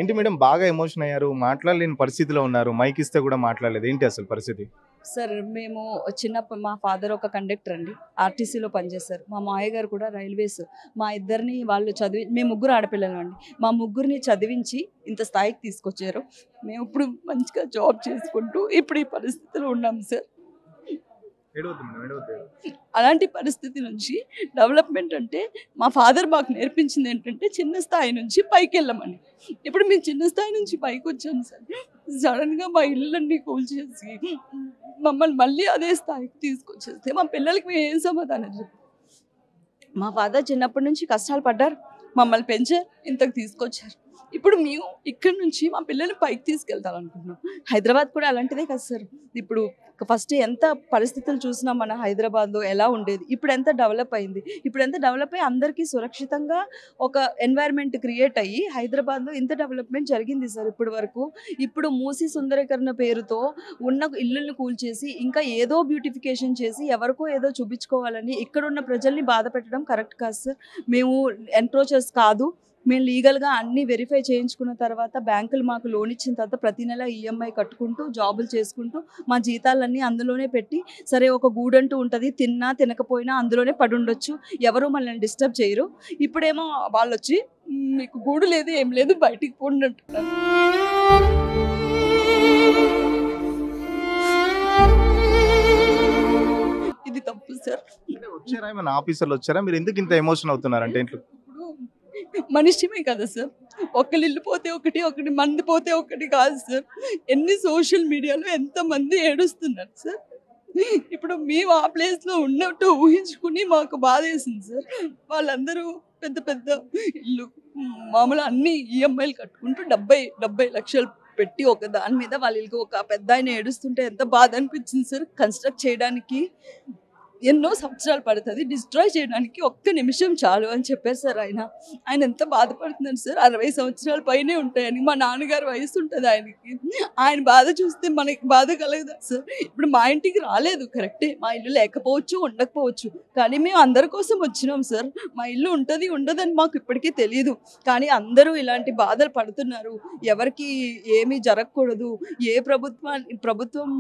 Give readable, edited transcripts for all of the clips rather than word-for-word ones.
ఏంటి మేడం బాగా ఎమోషన్ అయ్యారు. మాట్లాడలేని పరిస్థితిలో ఉన్నారు. మైక్ ఇస్తే కూడా మాట్లాడలేదు. ఏంటి అసలు పరిస్థితి? సార్ మేము చిన్నప్పుడు మా ఫాదర్ ఒక కండక్టర్ అండి, ఆర్టీసీలో పనిచేస్తారు. మా మావయ్య గారు కూడా రైల్వేస్. మా ఇద్దరిని వాళ్ళు మేము ముగ్గురు ఆడపిల్లలు అండి. మా ముగ్గురిని చదివించి ఇంత స్థాయికి తీసుకొచ్చారు. మేము ఇప్పుడు మంచిగా జాబ్ చేసుకుంటూ ఇప్పుడు ఈ పరిస్థితిలో ఉన్నాం సార్. అలాంటి పరిస్థితి నుంచి డెవలప్మెంట్ అంటే మా ఫాదర్ మాకు నేర్పించింది ఏంటంటే చిన్న స్థాయి నుంచి పైకి వెళ్ళమని. ఇప్పుడు మేము చిన్న స్థాయి నుంచి పైకి వచ్చాము సార్. సడన్గా మా ఇళ్ళన్నీ కూల్చేసి మమ్మల్ని మళ్ళీ అదే స్థాయికి తీసుకొచ్చేస్తే మా పిల్లలకి మేము ఏం సమాధానం చెప్పాం? మా ఫాదర్ చిన్నప్పటి నుంచి కష్టాలు పడ్డారు, మమ్మల్ని పెంచారు, ఇంతకు తీసుకొచ్చారు. ఇప్పుడు మేము ఇక్కడ నుంచి మా పిల్లల్ని పైకి తీసుకెళ్తామనుకుంటున్నాం. హైదరాబాద్ కూడా అలాంటిదే కదా సార్. ఇప్పుడు ఫస్ట్ ఎంత పరిస్థితులు చూసినా మన హైదరాబాద్లో ఎలా ఉండేది, ఇప్పుడు ఎంత డెవలప్ అయింది. ఇప్పుడు ఎంత డెవలప్ అయ్యి అందరికీ సురక్షితంగా ఒక ఎన్వైర్న్మెంట్ క్రియేట్ అయ్యి హైదరాబాద్లో ఇంత డెవలప్మెంట్ జరిగింది సార్ ఇప్పటి వరకు. ఇప్పుడు మూసి సుందరీకరణ పేరుతో ఉన్న ఇళ్ళని కూల్చేసి ఇంకా ఏదో బ్యూటిఫికేషన్ చేసి ఎవరికో ఏదో చూపించుకోవాలని ఇక్కడున్న ప్రజల్ని బాధ పెట్టడం కరెక్ట్ కాదు సార్. మేము ఎన్క్రోచర్స్ కాదు, మేము లీగల్గా అన్నీ వెరిఫై చేయించుకున్న తర్వాత బ్యాంకులు మాకు లోన్ ఇచ్చిన తర్వాత ప్రతి నెల ఈఎంఐ కట్టుకుంటూ జాబులు చేసుకుంటూ మా జీతాలన్నీ అందులోనే పెట్టి, సరే ఒక గూడంటూ ఉంటుంది, తిన్నా తినకపోయినా అందులోనే పడి ఉండొచ్చు, ఎవరు మనల్ని డిస్టర్బ్ చేయరు. ఇప్పుడేమో వాళ్ళు వచ్చి మీకు గూడు లేదు ఏం లేదు బయటికి పోండి అంటున్నారు. ఇది తప్పు సార్. వచ్చారా ఏమైనా ఆఫీసర్లు వచ్చారా? మీరు ఎందుకు ఇంత ఎమోషన్ అవుతున్నారు అంటే ఇంట్లో? మనిషిమే కదా సార్. ఒకళ్ళు ఇల్లు పోతే ఒకటి, ఒకటి మంది పోతే ఒకటి కాదు సార్. ఎన్ని సోషల్ మీడియాలో ఎంతమంది ఏడుస్తున్నారు సార్. ఇప్పుడు మేము ఆ ప్లేస్లో ఉన్నట్టు ఊహించుకుని మాకు బాధ వేసింది సార్. వాళ్ళందరూ పెద్ద పెద్ద ఇల్లు మామూలు అన్ని ఈఎంఐలు కట్టుకుంటూ 70 లక్షలు పెట్టి ఒక దాని మీద వాళ్ళకి ఒక పెద్ద ఆయన ఏడుస్తుంటే ఎంత బాధ అనిపించింది సార్. కన్స్ట్రక్ట్ చేయడానికి ఎన్నో సంవత్సరాలు పడుతుంది, డిస్ట్రాయ్ చేయడానికి ఒక్క నిమిషం చాలు అని చెప్పారు సార్. ఆయన ఎంత బాధపడుతున్నారు సార్. 60 సంవత్సరాల పైనే ఉంటాయని, మా నాన్నగారు వయసు ఉంటుంది ఆయనకి. ఆయన బాధ చూస్తే మనకి బాధ కలగదా సార్? ఇప్పుడు మా ఇంటికి రాలేదు కరెక్టే, మా ఇల్లు లేకపోవచ్చు ఉండకపోవచ్చు, కానీ మేము అందరి కోసం వచ్చినాం సార్. మా ఇల్లు ఉంటుంది ఉండదని మాకు ఇప్పటికీ తెలియదు, కానీ అందరూ ఇలాంటి బాధలు పడుతున్నారు. ఎవరికి ఏమీ జరగకూడదు. ప్రభుత్వం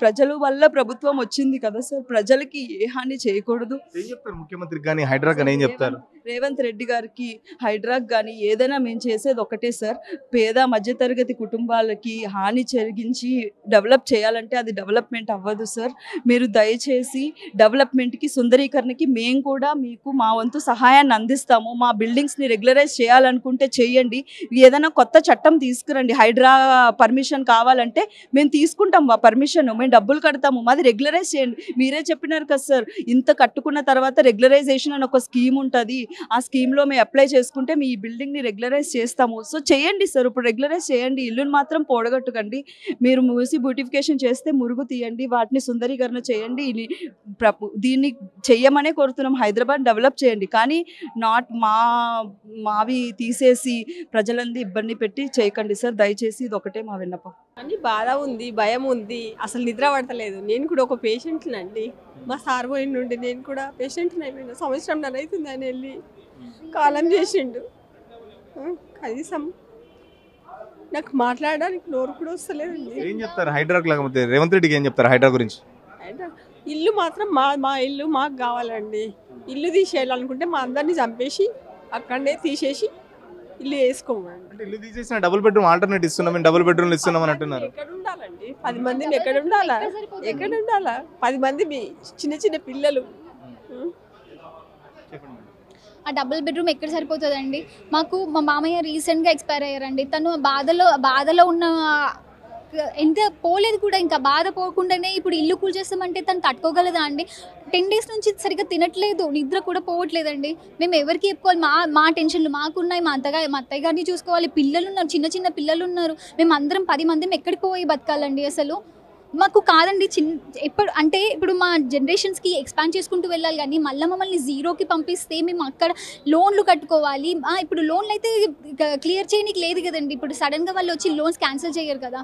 ప్రజల వల్ల ప్రభుత్వం వచ్చింది కదా సార్, ప్రజలకి ఏ హాని చేయకూడదు. ఏం చెప్తారు ముఖ్యమంత్రికి కానీ హైడ్రా కానీ ఏం చెప్తారు? రేవంత్ రెడ్డి గారికి హైడ్రాక్ కానీ ఏదైనా మేము చేసేది ఒకటే సార్. పేద మధ్యతరగతి కుటుంబాలకి హాని జరిగించి డెవలప్ చేయాలంటే అది డెవలప్మెంట్ అవ్వదు సార్. మీరు దయచేసి డెవలప్మెంట్కి సుందరీకరణకి మేము కూడా మీకు మా వంతు సహాయాన్ని అందిస్తాము. మా బిల్డింగ్స్ని రెగ్యులరైజ్ చేయాలనుకుంటే చేయండి. ఏదైనా కొత్త చట్టం తీసుకురండి. హైడ్రా పర్మిషన్ కావాలంటే మేము తీసుకుంటాం ఆ పర్మిషన్, మేము డబ్బులు కడతాము, మాది రెగ్యులరైజ్ చేయండి. మీరే చెప్పినారు కదా సార్, ఇంత కట్టుకున్న తర్వాత రెగ్యులరైజేషన్ అని ఒక స్కీమ్ ఉంటుంది, ఆ స్కీమ్లో మేము అప్లై చేసుకుంటే మీ ఈ బిల్డింగ్ని రెగ్యులరైజ్ చేస్తాము. సో చేయండి సార్, ఇప్పుడు రెగ్యులరైజ్ చేయండి. ఇల్లుని మాత్రం పోడగొట్టకండి. మీరు మూసి బ్యూటిఫికేషన్ చేస్తే మురుగు తీయండి, వాటిని సుందరీకరణ చేయండి. దీన్ని చెయ్యమనే కోరుతున్నాం. హైదరాబాద్ డెవలప్ చేయండి, కానీ మావి తీసేసి ప్రజలందరూ ఇబ్బంది పెట్టి చేయకండి సార్. దయచేసి ఇది ఒకటే మా విన్నపం. అని బాధ ఉంది, భయం ఉంది, అసలు నిద్ర పడతలేదు. నేను కూడా ఒక పేషెంట్నండి. మా సార్ పోయిన నుండి నేను కూడా పేషెంట్ని అయిపోయినా. సంవత్సరం అవుతుంది ఆయన వెళ్ళి కాలం చేసిండు. కనీసం నాకు మాట్లాడడానికి నోరు కూడా వస్తలేదండి. ఏం చెప్తారు హైడ్రాక్? లేకపోతే రేవంత్ రెడ్డికి ఏం చెప్తారు హైడ్రా గురించి? ఇల్లు మాత్రం మా ఇల్లు మాకు కావాలండి. ఇల్లు తీసేయాలనుకుంటే మా అందరినీ చంపేసి అక్కడనే తీసేసి ఇల్లు వేసుకోమండి. అంటే ఇల్లు తీసేసిన డబుల్ బెడ్రూమ్ ఆల్టర్నేట్ ఇస్తున్నాం, డబుల్ బెడ్రూమ్ ఇస్తున్నాం అని అంటున్నారు. ఎక్కడ ఉండాలండి? 10 మందిని ఎక్కడ ఉండాలా? 10 మంది చిన్న చిన్న పిల్లలు. ఆ డబుల్ బెడ్రూమ్ ఎక్కడ సరిపోతుందండి? మాకు మా మామయ్య రీసెంట్గా ఎక్స్పైర్ అయ్యారండి. తను బాధలో ఉన్న ఎంత పోలేదు కూడా, ఇంకా బాధ పోకుండానే ఇప్పుడు ఇల్లు కూల్చేస్తామంటే తను తట్టుకోగలదా అండి? 10 days నుంచి సరిగ్గా తినట్లేదు, నిద్ర కూడా పోవట్లేదండి. మేము ఎవరికి చెప్పుకోవాలి? మా టెన్షన్లు మాకున్నాయి. మా అత్తయ్య గారిని చూసుకోవాలి, పిల్లలు ఉన్నారు, చిన్న పిల్లలు ఉన్నారు. మేము అందరం 10 మంది ఎక్కడికి పోయి బతకాలండి? అసలు మాకు కాదండి. ఇప్పుడు మా జనరేషన్స్కి ఎక్స్పాండ్ చేసుకుంటూ వెళ్ళాలి, కానీ మళ్ళీ మమ్మల్ని జీరోకి పంపిస్తే మేము అక్కడ లోన్లు కట్టుకోవాలి. ఇప్పుడు లోన్లు అయితే క్లియర్ చేయడానికి లేదు కదండి. ఇప్పుడు సడన్గా వాళ్ళు వచ్చి లోన్స్ క్యాన్సిల్ చేయరు కదా.